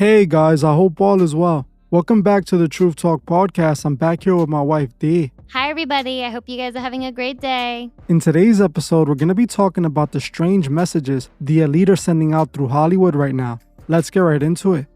Hey guys, I hope all is well. Welcome back to the Truth Talk podcast. I'm back here with my wife, Dee. Hi everybody, I hope you guys are having a great day. In today's episode, we're going to be talking about the strange messages the elite are sending out through Hollywood right now. Let's get right into it.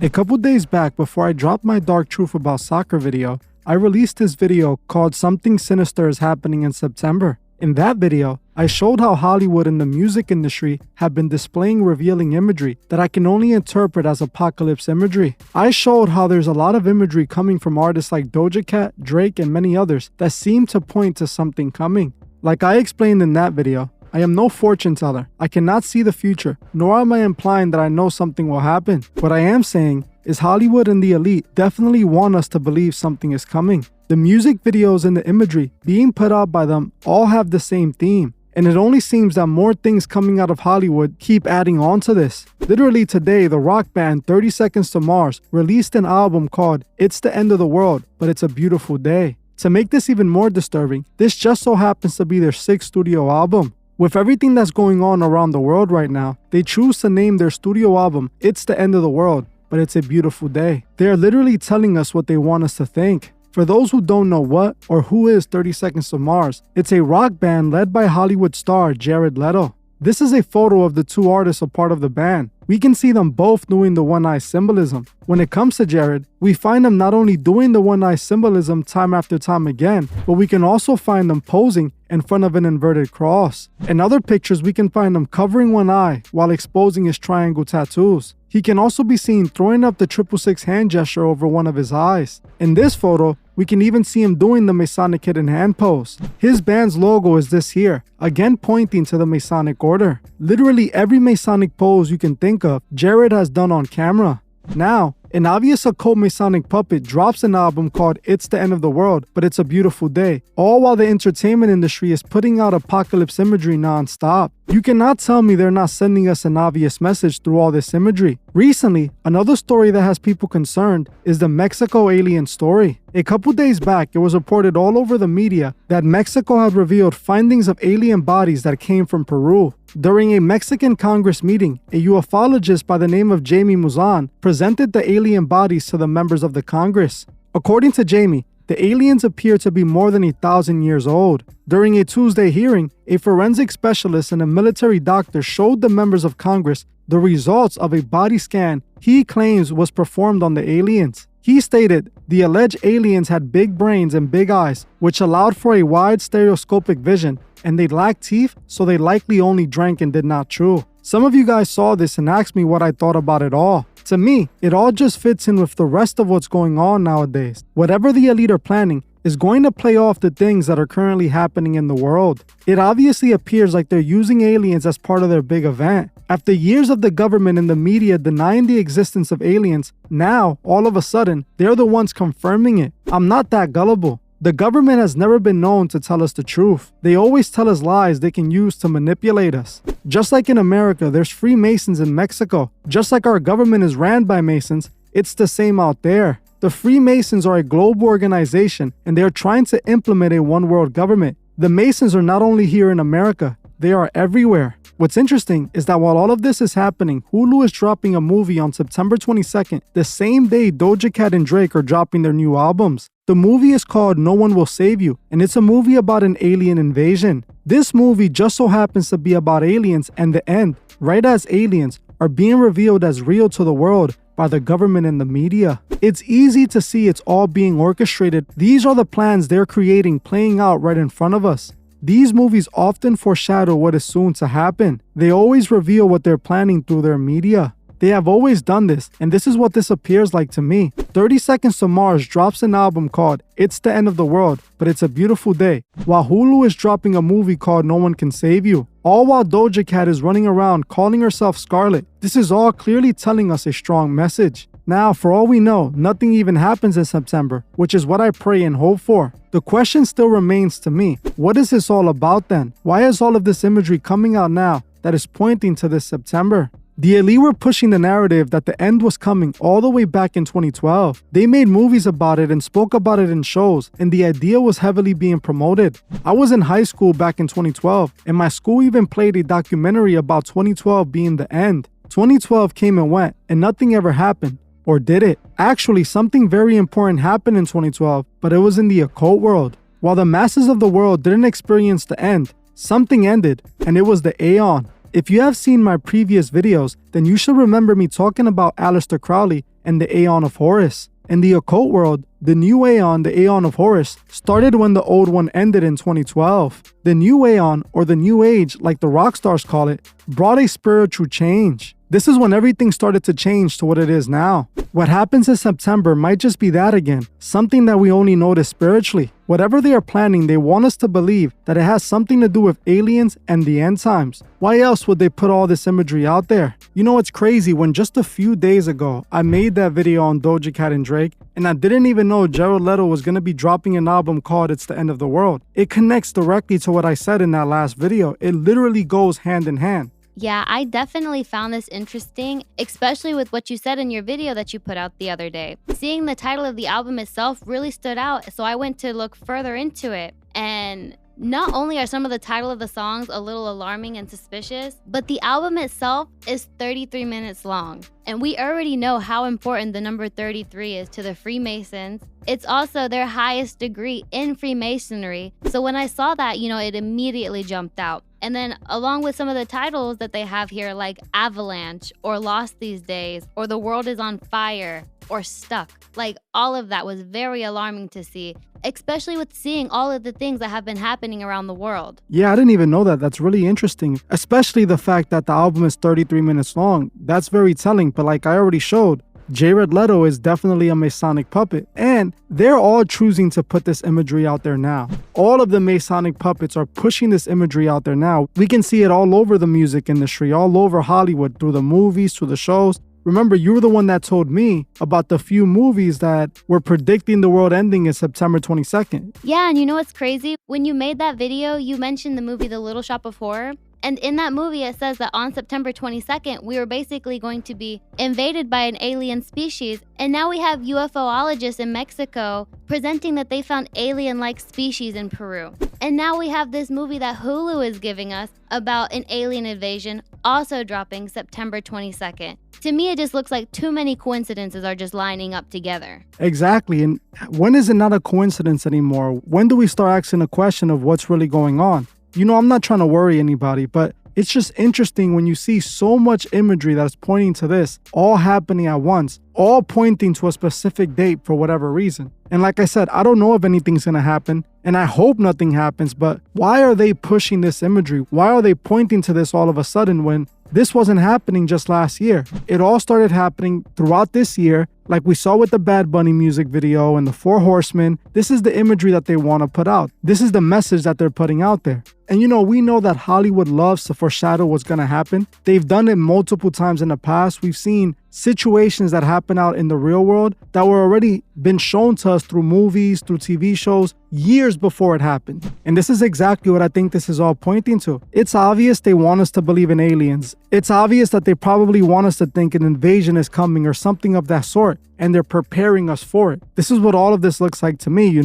A couple days back, before I dropped my dark truth about soccer video, I released this video called Something Sinister is Happening in September. In that video, I showed how Hollywood and the music industry have been displaying revealing imagery that I can only interpret as apocalypse imagery. I showed how there's a lot of imagery coming from artists like Doja Cat, Drake, and many others that seem to point to something coming. Like I explained in that video, I am no fortune teller. I cannot see the future, nor am I implying that I know something will happen. What I am saying is Hollywood and the elite definitely want us to believe something is coming. The music videos and the imagery being put out by them all have the same theme. And it only seems that more things coming out of Hollywood keep adding on to this. Literally today, the rock band 30 Seconds to Mars released an album called It's the End of the World, but It's a Beautiful Day. To make this even more disturbing, this just so happens to be their 6th studio album. With everything that's going on around the world right now, they choose to name their studio album It's the End of the World, but It's a Beautiful Day. They are literally telling us what they want us to think. For those who don't know what or who is 30 Seconds to Mars, it's a rock band led by Hollywood star Jared Leto. This is a photo of the two artists a part of the band. We can see them both doing the one eye symbolism. When it comes to Jared, we find him not only doing the one eye symbolism time after time again, but we can also find them posing in front of an inverted cross. In other pictures, we can find him covering one eye while exposing his triangle tattoos. He can also be seen throwing up the 666 hand gesture over one of his eyes. In this photo, we can even see him doing the Masonic hidden hand pose. His band's logo is this here, again pointing to the Masonic order. Literally every Masonic pose you can think of, Jared has done on camera. Now, an obvious occult Masonic puppet drops an album called It's the End of the World, but It's a Beautiful Day, all while the entertainment industry is putting out apocalypse imagery non-stop. You cannot tell me they're not sending us an obvious message through all this imagery. Recently, another story that has people concerned is the Mexico alien story. A couple days back, it was reported all over the media that Mexico had revealed findings of alien bodies that came from Peru. During a Mexican Congress meeting, a ufologist by the name of Jamie Muzan presented the alien bodies to the members of the Congress. According to Jamie, the aliens appear to be more than 1,000 years old. During a Tuesday hearing, a forensic specialist and a military doctor showed the members of Congress the results of a body scan he claims was performed on the aliens. He stated the alleged aliens had big brains and big eyes, which allowed for a wide stereoscopic vision, and they lacked teeth, so they likely only drank and did not chew. Some of you guys saw this and asked me what I thought about it all. To me, it all just fits in with the rest of what's going on nowadays. Whatever the elite are planning is going to play off the things that are currently happening in the world. It obviously appears like they're using aliens as part of their big event. After years of the government and the media denying the existence of aliens, now, all of a sudden, they're the ones confirming it. I'm not that gullible. The government has never been known to tell us the truth. They always tell us lies they can use to manipulate us. Just like in America, there's Freemasons in Mexico. Just like our government is ran by Masons, it's the same out there. The Freemasons are a global organization, and they are trying to implement a one-world government. The Masons are not only here in America, they are everywhere. What's interesting is that while all of this is happening, Hulu is dropping a movie on September 22nd, the same day Doja Cat and Drake are dropping their new albums. The movie is called No One Will Save You, and it's a movie about an alien invasion. This movie just so happens to be about aliens and the end, right as aliens are being revealed as real to the world by the government and the media. It's easy to see it's all being orchestrated. These are the plans they're creating playing out right in front of us. These movies often foreshadow what is soon to happen. They always reveal what they're planning through their media. They have always done this, and this is what this appears like to me. 30 Seconds to Mars drops an album called It's the End of the World, but It's a Beautiful Day, while Hulu is dropping a movie called No One Can Save You. All while Doja Cat is running around calling herself Scarlet. This is all clearly telling us a strong message. Now, for all we know, nothing even happens in September, which is what I pray and hope for. The question still remains to me, what is this all about then? Why is all of this imagery coming out now that is pointing to this September? The elite were pushing the narrative that the end was coming all the way back in 2012. They made movies about it and spoke about it in shows, and the idea was heavily being promoted. I was in high school back in 2012, and my school even played a documentary about 2012 being the end. 2012 came and went, and nothing ever happened. Or did it? Actually, something very important happened in 2012, but it was in the occult world. While the masses of the world didn't experience the end, something ended, and it was the Aeon. If you have seen my previous videos, then you should remember me talking about Aleister Crowley and the Aeon of Horus. In the occult world, the new Aeon, the Aeon of Horus, started when the old one ended in 2012. The new Aeon, or the new age, like the rock stars call it, brought a spiritual change. This is when everything started to change to what it is now. What happens in September might just be that again, something that we only notice spiritually. Whatever they are planning, they want us to believe that it has something to do with aliens and the end times. Why else would they put all this imagery out there? You know, it's crazy, when just a few days ago, I made that video on Doja Cat and Drake, and I didn't even know Jared Leto was going to be dropping an album called It's the End of the World. It connects directly to what I said in that last video. It literally goes hand in hand. Yeah, I definitely found this interesting, especially with what you said in your video that you put out the other day. Seeing the title of the album itself really stood out, so I went to look further into it. And not only are some of the title of the songs a little alarming and suspicious, but the album itself is 33 minutes long. And we already know how important the number 33 is to the Freemasons. It's also their highest degree in Freemasonry. So when I saw that, it immediately jumped out. And then along with some of the titles that they have here, like Avalanche, or Lost These Days, or The World is on Fire, or Stuck. Like, all of that was very alarming to see, especially with seeing all of the things that have been happening around the world. Yeah, I didn't even know that. That's really interesting, especially the fact that the album is 33 minutes long. That's very telling, but like I already showed, Jared Leto is definitely a Masonic puppet, and they're all choosing to put this imagery out there now. All of the Masonic puppets are pushing this imagery out there now. We can see it all over the music industry, all over Hollywood, through the movies, through the shows. Remember, you were the one that told me about the few movies that were predicting the world ending in September 22nd. Yeah, and you know what's crazy? When you made that video, you mentioned the movie The Little Shop of Horror. And in that movie, it says that on September 22nd, we were basically going to be invaded by an alien species. And now we have UFOologists in Mexico presenting that they found alien-like species in Peru. And now we have this movie that Hulu is giving us about an alien invasion, also dropping September 22nd. To me, it just looks like too many coincidences are just lining up together. Exactly. And when is it not a coincidence anymore? When do we start asking the question of what's really going on? I'm not trying to worry anybody, but it's just interesting when you see so much imagery that's pointing to this, all happening at once, all pointing to a specific date for whatever reason. And like I said, I don't know if anything's going to happen, and I hope nothing happens, but why are they pushing this imagery? Why are they pointing to this all of a sudden when this wasn't happening just last year? It all started happening throughout this year, like we saw with the Bad Bunny music video and the Four Horsemen. This is the imagery that they want to put out. This is the message that they're putting out there. And we know that Hollywood loves to foreshadow what's going to happen. They've done it multiple times in the past. We've seen situations that happen out in the real world that were already been shown to us through movies, through TV shows, years before it happened. And this is exactly what I think this is all pointing to. It's obvious they want us to believe in aliens. It's obvious that they probably want us to think an invasion is coming or something of that sort, and they're preparing us for it. This is what all of this looks like to me,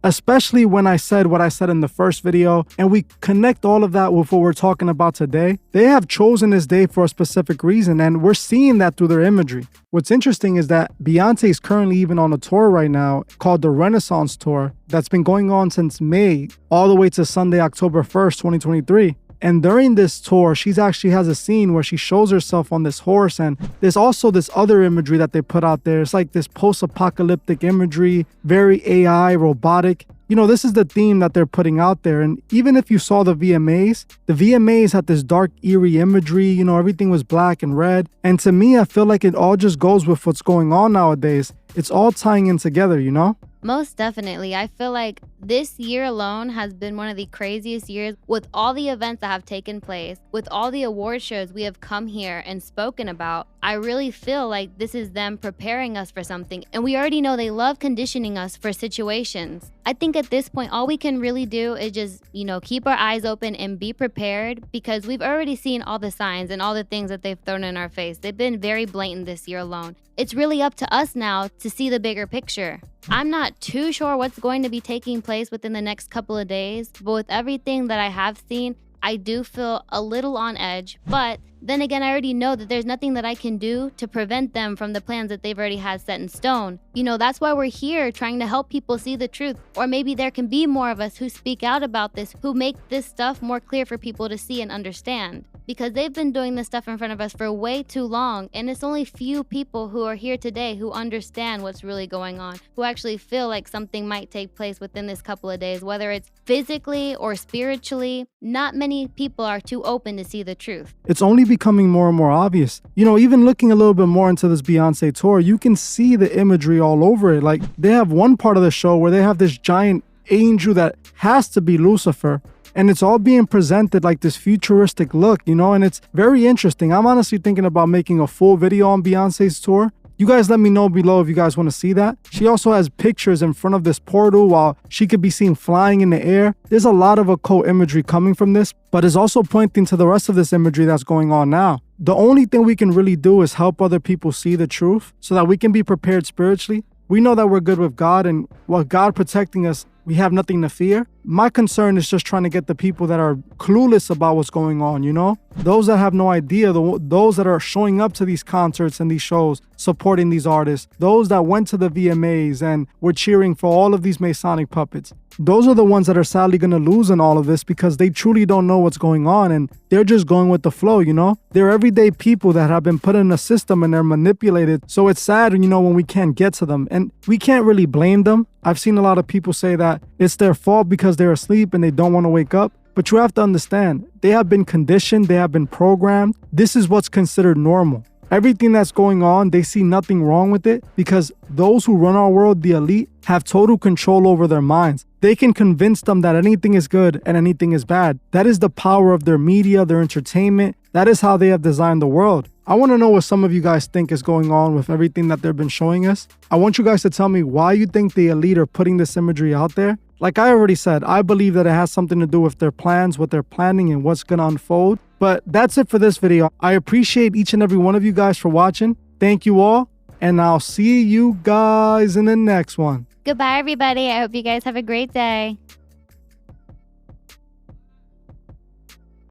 Especially when I said what I said in the first video, and we connect all of that with what we're talking about today. They have chosen this day for a specific reason, and we're seeing that through their imagery. What's interesting is that Beyonce is currently even on a tour right now called the Renaissance Tour that's been going on since May all the way to Sunday, October 1st, 2023. And during this tour, she actually has a scene where she shows herself on this horse, and there's also this other imagery that they put out there. It's like this post-apocalyptic imagery, very AI, robotic. This is the theme that they're putting out there. And even if you saw the VMAs had this dark, eerie imagery. Everything was black and red. And to me, I feel like it all just goes with what's going on nowadays. It's all tying in together, Most definitely. I feel like this year alone has been one of the craziest years with all the events that have taken place, with all the award shows we have come here and spoken about. I really feel like this is them preparing us for something, and we already know they love conditioning us for situations. I think at this point, all we can really do is just, keep our eyes open and be prepared, because we've already seen all the signs and all the things that they've thrown in our face. They've been very blatant this year alone. It's really up to us now to see the bigger picture. I'm not too sure what's going to be taking place within the next couple of days, but with everything that I have seen, I do feel a little on edge, but then again, I already know that there's nothing that I can do to prevent them from the plans that they've already had set in stone. You know, that's why we're here, trying to help people see the truth. Or maybe there can be more of us who speak out about this, who make this stuff more clear for people to see and understand. Because they've been doing this stuff in front of us for way too long, and it's only few people who are here today who understand what's really going on, who actually feel like something might take place within this couple of days, whether it's physically or spiritually. Not many people are too open to see the truth. It's only becoming more and more obvious. You know, even looking a little bit more into this Beyonce tour, you can see the imagery all over it. Like, they have one part of the show where they have this giant angel that has to be Lucifer, and it's all being presented like this futuristic look, you know, and it's very interesting. I'm honestly thinking about making a full video on Beyonce's tour. You guys let me know below if you guys want to see that. She also has pictures in front of this portal while she could be seen flying in the air. There's a lot of occult imagery coming from this, but it's also pointing to the rest of this imagery that's going on now. The only thing we can really do is help other people see the truth so that we can be prepared spiritually. We know that we're good with God, and while God protecting us, we have nothing to fear. My concern is just trying to get the people that are clueless about what's going on, you know? Those that have no idea, those that are showing up to these concerts and these shows, supporting these artists, those that went to the VMAs and were cheering for all of these Masonic puppets. Those are the ones that are sadly going to lose in all of this because they truly don't know what's going on and they're just going with the flow, you know? They're everyday people that have been put in a system and they're manipulated. So it's sad, you know, when we can't get to them. And we can't really blame them. I've seen a lot of people say that it's their fault because they're asleep and they don't want to wake up. But you have to understand, they have been conditioned, they have been programmed. This is what's considered normal. Everything that's going on, they see nothing wrong with it because those who run our world, the elite, have total control over their minds. They can convince them that anything is good and anything is bad. That is the power of their media, their entertainment. That is how they have designed the world. I want to know what some of you guys think is going on with everything that they've been showing us. I want you guys to tell me why you think the elite are putting this imagery out there. Like I already said, I believe that it has something to do with their plans, what they're planning, and what's going to unfold. But that's it for this video. I appreciate each and every one of you guys for watching. Thank you all, and I'll see you guys in the next one. Goodbye, everybody. I hope you guys have a great day.